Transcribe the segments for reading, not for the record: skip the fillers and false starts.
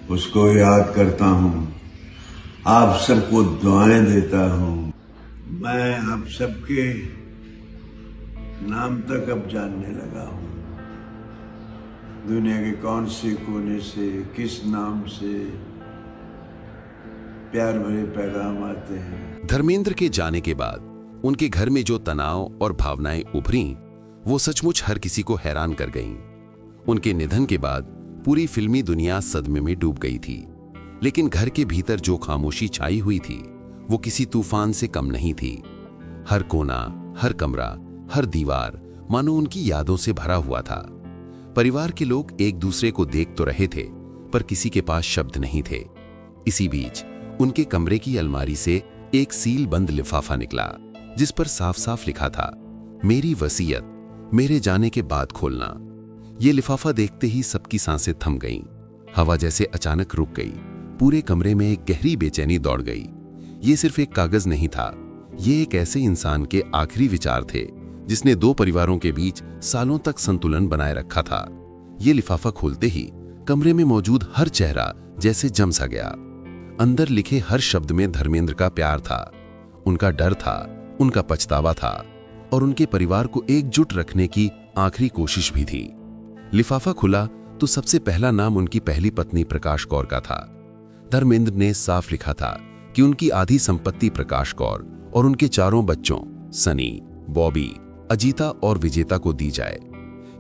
उसको याद करता हूँ, आप सबको दुआएं देता हूँ। मैं आप सबके नाम तक अब जानने लगा हूँ। दुनिया के कौन से कोने से, किस नाम से प्यार भरे पैगाम आते हैं। धर्मेंद्र के जाने के बाद उनके घर में जो तनाव और भावनाएं उभरी, वो सचमुच हर किसी को हैरान कर गईं। उनके निधन के बाद पूरी फिल्मी दुनिया सदमे में डूब गई थी, लेकिन घर के भीतर जो खामोशी छाई हुई थी वो किसी तूफान से कम नहीं थी। हर कोना, हर कमरा, हर दीवार मानो उनकी यादों से भरा हुआ था। परिवार के लोग एक दूसरे को देख तो रहे थे, पर किसी के पास शब्द नहीं थे। इसी बीच उनके कमरे की अलमारी से एक सील बंद लिफाफा निकला, जिस पर साफ साफ लिखा था, मेरी वसीयत, मेरे जाने के बाद खोलना। ये लिफाफा देखते ही सबकी सांसें थम गईं। हवा जैसे अचानक रुक गई। पूरे कमरे में एक गहरी बेचैनी दौड़ गई। ये सिर्फ एक कागज नहीं था, ये एक ऐसे इंसान के आखिरी विचार थे जिसने दो परिवारों के बीच सालों तक संतुलन बनाए रखा था। ये लिफाफा खोलते ही कमरे में मौजूद हर चेहरा जैसे जम सा गया। अंदर लिखे हर शब्द में धर्मेंद्र का प्यार था, उनका डर था, उनका पछतावा था और उनके परिवार को एकजुट रखने की आखिरी कोशिश भी थी। लिफाफा खुला तो सबसे पहला नाम उनकी पहली पत्नी प्रकाश कौर का था। धर्मेंद्र ने साफ लिखा था कि उनकी आधी संपत्ति प्रकाश कौर और उनके चारों बच्चों सनी, बॉबी, अजीता और विजेता को दी जाए।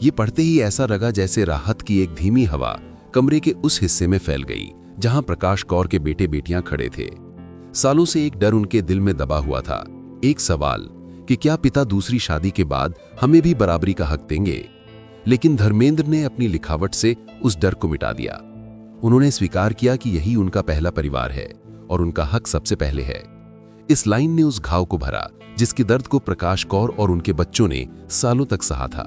ये पढ़ते ही ऐसा लगा जैसे राहत की एक धीमी हवा कमरे के उस हिस्से में फैल गई जहां प्रकाश कौर के बेटे बेटियां खड़े थे। सालों से एक डर उनके दिल में दबा हुआ था, एक सवाल कि क्या पिता दूसरी शादी के बाद हमें भी बराबरी का हक देंगे। लेकिन धर्मेंद्र ने अपनी लिखावट से उस डर को मिटा दिया। उन्होंने स्वीकार किया कि यही उनका पहला परिवार है और उनका हक सबसे पहले है। इस लाइन ने उस घाव को भरा जिसके दर्द को प्रकाश कौर और उनके बच्चों ने सालों तक सहा था।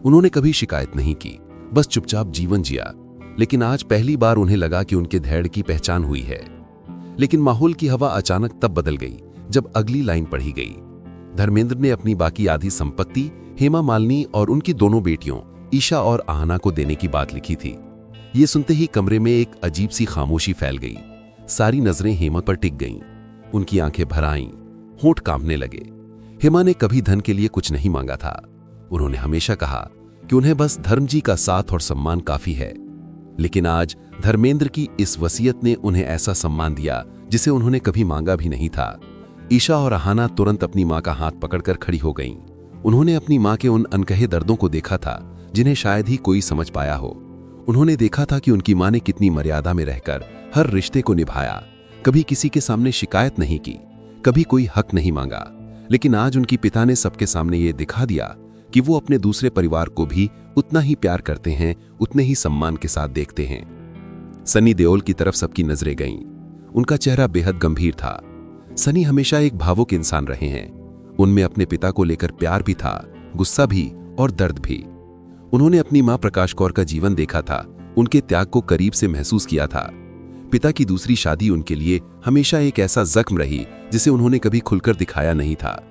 उन्होंने कभी शिकायत नहीं की, बस चुपचाप जीवन जिया। लेकिन आज पहली बार उन्हें लगा कि उनके धैर्य की पहचान हुई है। लेकिन माहौल की हवा अचानक तब बदल गई जब अगली लाइन पढ़ी गई। धर्मेंद्र ने अपनी बाकी आधी संपत्ति हेमा मालिनी और उनकी दोनों बेटियों ईशा और आहना को देने की बात लिखी थी। ये सुनते ही कमरे में एक अजीब सी खामोशी फैल गई। सारी नजरें हेमा पर टिक गईं। उनकी आंखें भर आईं, होंठ कांपने लगे। हेमा ने कभी धन के लिए कुछ नहीं मांगा था। उन्होंने हमेशा कहा कि उन्हें बस धर्म जी का साथ और सम्मान काफी है। लेकिन आज धर्मेंद्र की इस वसीयत ने उन्हें ऐसा सम्मान दिया जिसे उन्होंने कभी मांगा भी नहीं था। ईशा और आहना तुरंत अपनी मां का हाथ पकड़कर खड़ी हो गईं। उन्होंने अपनी मां के उन अनकहे दर्दों को देखा था जिन्हें शायद ही कोई समझ पाया हो। उन्होंने देखा था कि उनकी मां ने कितनी मर्यादा में रहकर हर रिश्ते को निभाया, कभी किसी के सामने शिकायत नहीं की, कभी कोई हक नहीं मांगा। लेकिन आज उनकी पिता ने सबके सामने ये दिखा दिया कि वो अपने दूसरे परिवार को भी उतना ही प्यार करते हैं, उतने ही सम्मान के साथ देखते हैं। सनी देओल की तरफ सबकी नजरें गईं। उनका चेहरा बेहद गंभीर था। सनी हमेशा एक भावुक इंसान रहे हैं। उनमें अपने पिता को लेकर प्यार भी था, गुस्सा भी और दर्द भी। उन्होंने अपनी मां प्रकाश कौर का जीवन देखा था, उनके त्याग को करीब से महसूस किया था। पिता की दूसरी शादी उनके लिए हमेशा एक ऐसा जख्म रही जिसे उन्होंने कभी खुलकर दिखाया नहीं था।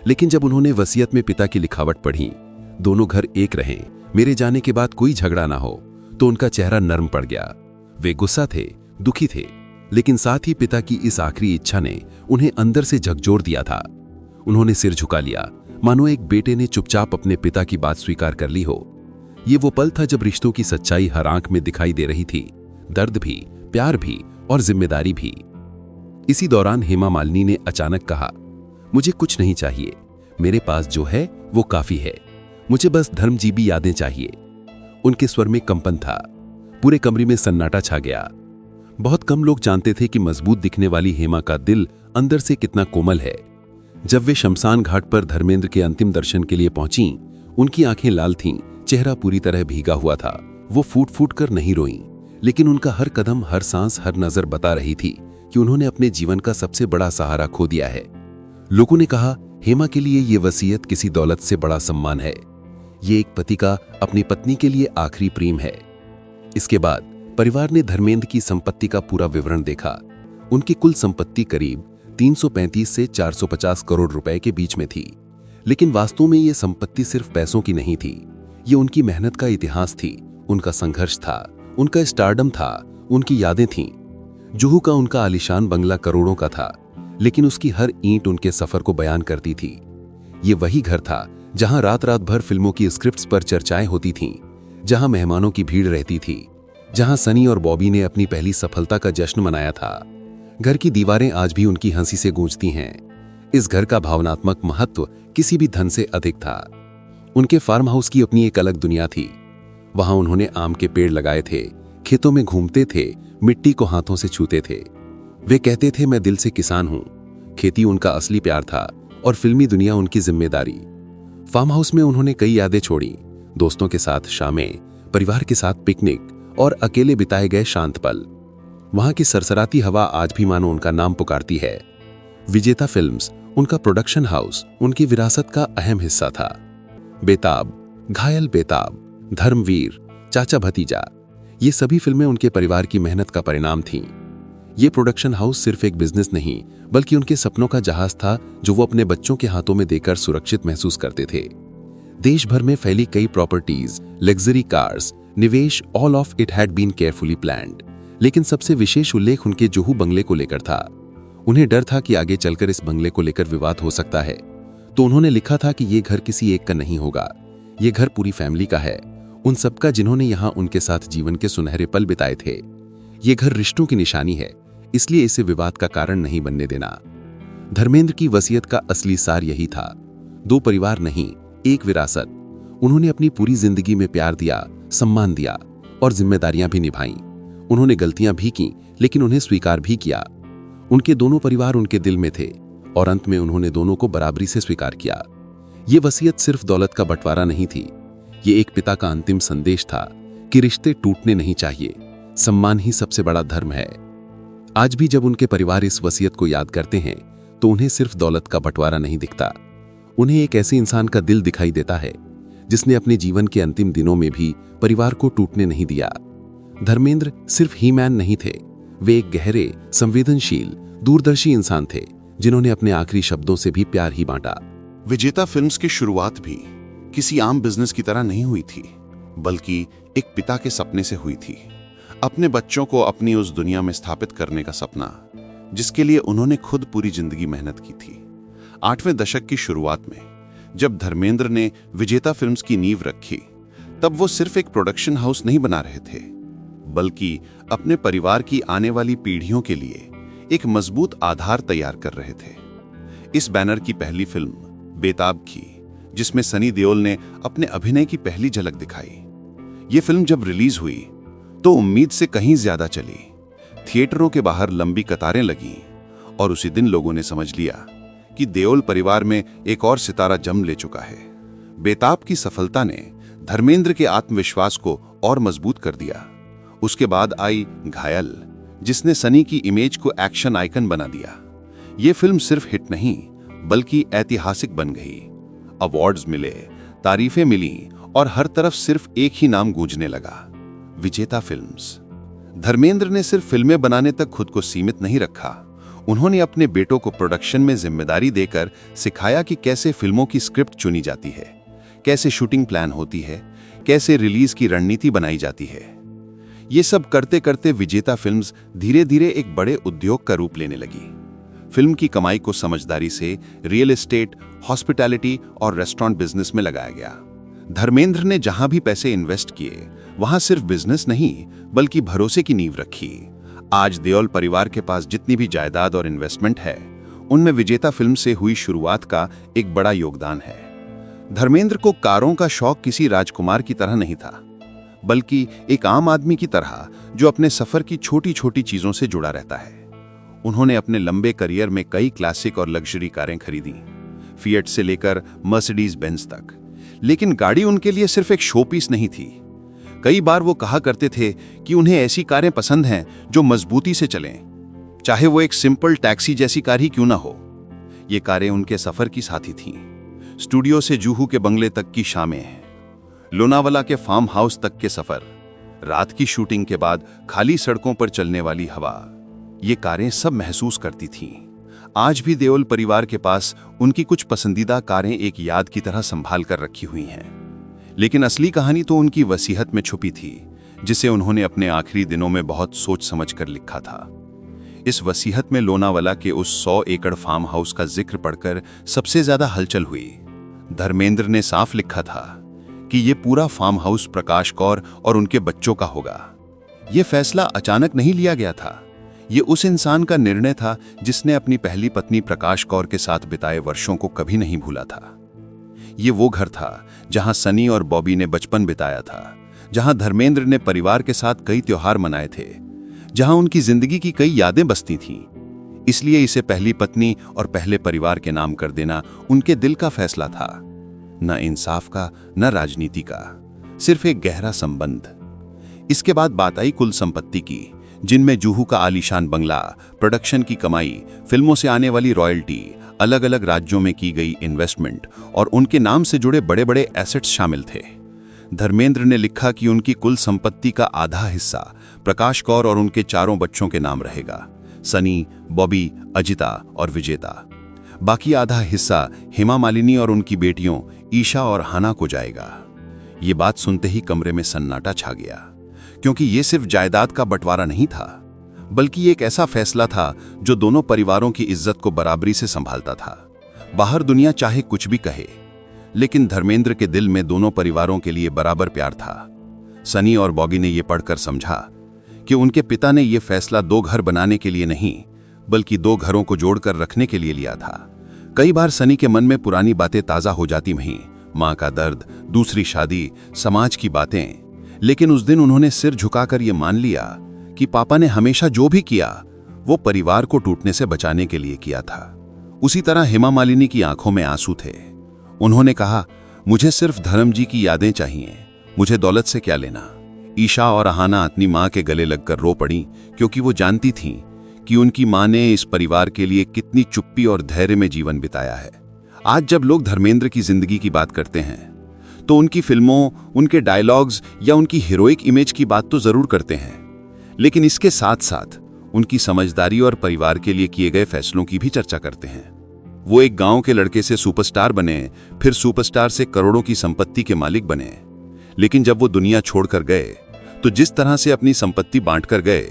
लेकिन जब उन्होंने वसीयत में पिता की लिखावट पढ़ी, दोनों घर एक रहें, मेरे जाने के बाद कोई झगड़ा ना हो, तो उनका चेहरा नर्म पड़ गया। वे गुस्सा थे, दुखी थे, लेकिन साथ ही पिता की इस आखिरी इच्छा ने उन्हें अंदर से झकझोर दिया था। उन्होंने सिर झुका लिया, मानो एक बेटे ने चुपचाप अपने पिता की बात स्वीकार कर ली हो। ये वो पल था जब रिश्तों की सच्चाई हर आंख में दिखाई दे रही थी, दर्द भी, प्यार भी और जिम्मेदारी भी। इसी दौरान हेमा मालिनी ने अचानक कहा, मुझे कुछ नहीं चाहिए, मेरे पास जो है वो काफी है, मुझे बस धर्मजीवी यादें चाहिए। उनके स्वर में कंपन था। पूरे कमरे में सन्नाटा छा गया। बहुत कम लोग जानते थे कि मजबूत दिखने वाली हेमा का दिल अंदर से कितना कोमल है। जब वे शमशान घाट पर धर्मेंद्र के अंतिम दर्शन के लिए पहुंची, उनकी आंखें लाल थीं, चेहरा पूरी तरह भीगा हुआ था। वो फूट फूट कर नहीं रोईं, लेकिन उनका हर कदम, हर सांस, हर नजर बता रही थी कि उन्होंने अपने जीवन का सबसे बड़ा सहारा खो दिया है। लोगों ने कहा, हेमा के लिए ये वसीयत किसी दौलत से बड़ा सम्मान है। ये एक पति का अपनी पत्नी के लिए आखिरी प्रेम है। इसके बाद परिवार ने धर्मेंद्र की संपत्ति का पूरा विवरण देखा। उनकी कुल संपत्ति करीब 335 से 450 करोड़ रुपए के बीच में थी। लेकिन वास्तव में ये संपत्ति सिर्फ पैसों की नहीं थी। ये उनकी मेहनत का इतिहास थी, उनका संघर्ष था, उनका स्टारडम था, उनकी यादें थीं। जुहू का उनका आलीशान बंगला करोड़ों का था, लेकिन उसकी हर ईंट उनके सफर को बयान करती थी। ये वही घर था जहां रात रात भर फिल्मों की स्क्रिप्ट्स पर चर्चाएं होती थीं, जहां मेहमानों की भीड़ रहती थी, जहां सनी और बॉबी ने अपनी पहली सफलता का जश्न मनाया था। घर की दीवारें आज भी उनकी हंसी से गूंजती हैं। इस घर का भावनात्मक महत्व किसी भी धन से अधिक था। उनके फार्म हाउस की अपनी एक अलग दुनिया थी। वहां उन्होंने आम के पेड़ लगाए थे, खेतों में घूमते थे, मिट्टी को हाथों से छूते थे। वे कहते थे, मैं दिल से किसान हूं। खेती उनका असली प्यार था और फिल्मी दुनिया उनकी जिम्मेदारी। फार्म हाउस में उन्होंने कई यादें छोड़ी, दोस्तों के साथ शामें, परिवार के साथ पिकनिक और अकेले बिताए गए शांत पल। वहां की सरसराती हवा आज भी मानो उनका नाम पुकारती है। विजेता फिल्म्स, उनका प्रोडक्शन हाउस, उनकी विरासत का अहम हिस्सा था। बेताब, घायल बेताब, धर्मवीर, चाचा भतीजा, ये सभी फिल्में उनके परिवार की मेहनत का परिणाम थीं। ये प्रोडक्शन हाउस सिर्फ एक बिजनेस नहीं, बल्कि उनके सपनों का जहाज था जो वो अपने बच्चों के हाथों में देकर सुरक्षित महसूस करते थे। देश भर में फैली कई प्रॉपर्टीज, लग्जरी कार्स, निवेश, all of it had been carefully planned. लेकिन सबसे विशेष उल्लेख उनके जुहू बंगले को लेकर था। उन्हें डर था कि आगे चलकर इस बंगले को लेकर विवाद हो सकता है, तो उन्होंने लिखा था कि ये घर किसी एक का नहीं होगा, ये घर पूरी फैमिली का है, उन सबका जिन्होंने यहां उनके साथ जीवन के सुनहरे पल बिताए थे। ये घर रिश्तों की निशानी है, इसलिए इसे विवाद का कारण नहीं बनने देना। धर्मेंद्र की वसीयत का असली सार यही था, दो परिवार नहीं, एक विरासत। उन्होंने अपनी पूरी जिंदगी में प्यार दिया, सम्मान दिया और जिम्मेदारियां भी निभाईं। उन्होंने गलतियां भी की, लेकिन उन्हें स्वीकार भी किया। उनके दोनों परिवार उनके दिल में थे और अंत में उन्होंने दोनों को बराबरी से स्वीकार किया। ये वसीयत सिर्फ दौलत का बंटवारा नहीं थी, ये एक पिता का अंतिम संदेश था कि रिश्ते टूटने नहीं चाहिए, सम्मान ही सबसे बड़ा धर्म है। आज भी जब उनके परिवार इस वसीयत को याद करते हैं तो उन्हें सिर्फ दौलत का बंटवारा नहीं दिखता, उन्हें एक ऐसे इंसान का दिल दिखाई देता है जिसने अपने जीवन के अंतिम दिनों में भी परिवार को टूटने नहीं दिया। धर्मेंद्र सिर्फ ही मैन नहीं थे, वे एक गहरे, संवेदनशील, दूरदर्शी इंसान थे जिन्होंने अपने आखिरी शब्दों से भी प्यार ही बांटा। विजेता फिल्म्स की शुरुआत भी किसी आम बिजनेस की तरह नहीं हुई थी, बल्कि एक पिता के सपने से हुई थी। अपने बच्चों को अपनी उस दुनिया में स्थापित करने का सपना, जिसके लिए उन्होंने खुद पूरी जिंदगी मेहनत की थी। 8वें दशक की शुरुआत में जब धर्मेंद्र ने विजेता फिल्म्स की नींव रखी, तब वो सिर्फ एक प्रोडक्शन हाउस नहीं बना रहे थे, बल्कि अपने परिवार की आने वाली पीढ़ियों के लिए एक मजबूत आधार तैयार कर रहे थे। इस बैनर की पहली फिल्म बेताब की, जिसमें सनी देओल ने अपने अभिनय की पहली झलक दिखाई। ये फिल्म जब रिलीज हुई तो उम्मीद से कहीं ज्यादा चली। थिएटरों के बाहर लंबी कतारें लगीं और उसी दिन लोगों ने समझ लिया कि देओल परिवार में एक और सितारा जन्म ले चुका है। बेताब की सफलता ने धर्मेंद्र के आत्मविश्वास को और मजबूत कर दिया। उसके बाद आई घायल, जिसने सनी की इमेज को एक्शन आइकन बना दिया। ये फिल्म सिर्फ हिट नहीं, बल्कि ऐतिहासिक बन गई। अवार्ड्स मिले, तारीफें मिली और हर तरफ सिर्फ एक ही नाम गूंजने लगा, विजेता फिल्म्स। धर्मेंद्र ने सिर्फ फिल्में बनाने तक खुद को सीमित नहीं रखा, उन्होंने अपने बेटों को प्रोडक्शन में जिम्मेदारी देकर सिखाया कि कैसे फिल्मों की स्क्रिप्ट चुनी जाती है, कैसे शूटिंग प्लान होती है, कैसे रिलीज की रणनीति बनाई जाती है। ये सब करते करते विजेता फिल्म्स धीरे धीरे एक बड़े उद्योग का रूप लेने लगी। फिल्म की कमाई को समझदारी से रियल एस्टेट, हॉस्पिटैलिटी और रेस्टोरेंट बिजनेस में लगाया गया। धर्मेंद्र ने जहां भी पैसे इन्वेस्ट किए, वहां सिर्फ बिजनेस नहीं, बल्कि भरोसे की नींव रखी। आज देओल परिवार के पास जितनी भी जायदाद और इन्वेस्टमेंट है, उनमें विजेता फिल्म से हुई शुरुआत का एक बड़ा योगदान है। धर्मेंद्र को कारों का शौक किसी राजकुमार की तरह नहीं था, बल्कि एक आम आदमी की तरह जो अपने सफर की छोटी छोटी चीजों से जुड़ा रहता है। उन्होंने अपने लंबे करियर में कई क्लासिक और लग्जरी कारें खरीदी, फिएट से लेकर मर्सिडीज बेंज तक। लेकिन गाड़ी उनके लिए सिर्फ एक शो पीस नहीं थी। कई बार वो कहा करते थे कि उन्हें ऐसी कारें पसंद हैं जो मजबूती से चलें, चाहे वो एक सिंपल टैक्सी जैसी कार ही क्यों ना हो। ये कारें उनके सफर की साथी थीं। स्टूडियो से जुहू के बंगले तक की शामें, लोनावाला के फार्म हाउस तक के सफर, रात की शूटिंग के बाद खाली सड़कों पर चलने वाली हवा, ये कारें सब महसूस करती थीं। आज भी देओल परिवार के पास उनकी कुछ पसंदीदा कारें एक याद की तरह संभाल कर रखी हुई हैं। लेकिन असली कहानी तो उनकी वसीयत में छुपी थी, जिसे उन्होंने अपने आखिरी दिनों में बहुत सोच समझकर लिखा था। इस वसीयत में लोनावाला के उस 100 एकड़ फार्म हाउस का जिक्र पढ़कर सबसे ज्यादा हलचल हुई। धर्मेंद्र ने साफ लिखा था कि ये पूरा फार्म हाउस प्रकाश कौर और उनके बच्चों का होगा। ये फैसला अचानक नहीं लिया गया था। ये उस इंसान का निर्णय था जिसने अपनी पहली पत्नी प्रकाश कौर के साथ बिताए वर्षों को कभी नहीं भूला था। ये वो घर था जहां सनी और बॉबी ने बचपन बिताया था, जहां धर्मेंद्र ने परिवार के साथ कई त्योहार मनाए थे, जहां उनकी जिंदगी की कई यादें बसती थीं। इसलिए इसे पहली पत्नी और पहले परिवार के नाम कर देना उनके दिल का फैसला था, न इंसाफ का न राजनीति का, सिर्फ एक गहरा संबंध। इसके बाद बात आई कुल संपत्ति की, जिनमें जुहू का आलीशान बंगला, प्रोडक्शन की कमाई, फिल्मों से आने वाली रॉयल्टी, अलग अलग राज्यों में की गई इन्वेस्टमेंट और उनके नाम से जुड़े बड़े बड़े एसेट्स शामिल थे। धर्मेंद्र ने लिखा कि उनकी कुल संपत्ति का आधा हिस्सा प्रकाश कौर और उनके चारों बच्चों के नाम रहेगा, सनी, बॉबी, अजिता और विजेता। बाकी आधा हिस्सा हेमा मालिनी और उनकी बेटियों ईशा और हाना को जाएगा। ये बात सुनते ही कमरे में सन्नाटा छा गया, क्योंकि ये सिर्फ जायदाद का बंटवारा नहीं था, बल्कि एक ऐसा फैसला था जो दोनों परिवारों की इज्जत को बराबरी से संभालता था। बाहर दुनिया चाहे कुछ भी कहे, लेकिन धर्मेंद्र के दिल में दोनों परिवारों के लिए बराबर प्यार था। सनी और बॉगी ने यह पढ़कर समझा कि उनके पिता ने यह फैसला 2 घर बनाने के लिए नहीं, बल्कि 2 घरों को जोड़कर रखने के लिए लिया था। कई बार सनी के मन में पुरानी बातें ताजा हो जाती वहीं, मां का दर्द, दूसरी शादी, समाज की बातें, लेकिन उस दिन उन्होंने सिर झुकाकर यह मान लिया कि पापा ने हमेशा जो भी किया वो परिवार को टूटने से बचाने के लिए किया था। उसी तरह हेमा मालिनी की आंखों में आंसू थे। उन्होंने कहा, मुझे सिर्फ धर्म जी की यादें चाहिए, मुझे दौलत से क्या लेना। ईशा और अहाना अपनी मां के गले लगकर रो पड़ी, क्योंकि वो जानती थीं कि उनकी मां ने इस परिवार के लिए कितनी चुप्पी और धैर्य में जीवन बिताया है। आज जब लोग धर्मेंद्र की जिंदगी की बात करते हैं तो उनकी फिल्मों, उनके डायलॉग्स या उनकी हीरोइक इमेज की बात तो जरूर करते हैं, लेकिन इसके साथ साथ उनकी समझदारी और परिवार के लिए किए गए फैसलों की भी चर्चा करते हैं। वो एक गांव के लड़के से सुपरस्टार बने, फिर सुपरस्टार से करोड़ों की संपत्ति के मालिक बने, लेकिन जब वो दुनिया छोड़कर गए तो जिस तरह से अपनी संपत्ति बांटकर गए,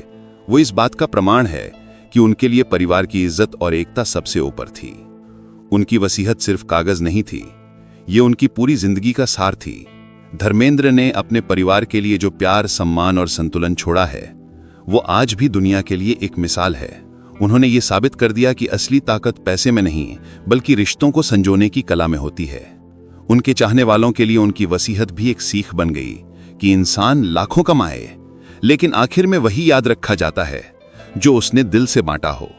वो इस बात का प्रमाण है कि उनके लिए परिवार की इज्जत और एकता सबसे ऊपर थी। उनकी वसीयत सिर्फ कागज नहीं थी, ये उनकी पूरी जिंदगी का सार थी। धर्मेंद्र ने अपने परिवार के लिए जो प्यार, सम्मान और संतुलन छोड़ा है, वो आज भी दुनिया के लिए एक मिसाल है। उन्होंने ये साबित कर दिया कि असली ताकत पैसे में नहीं, बल्कि रिश्तों को संजोने की कला में होती है। उनके चाहने वालों के लिए उनकी वसीयत भी एक सीख बन गई कि इंसान लाखों कमाए, लेकिन आखिर में वही याद रखा जाता है जो उसने दिल से बांटा हो।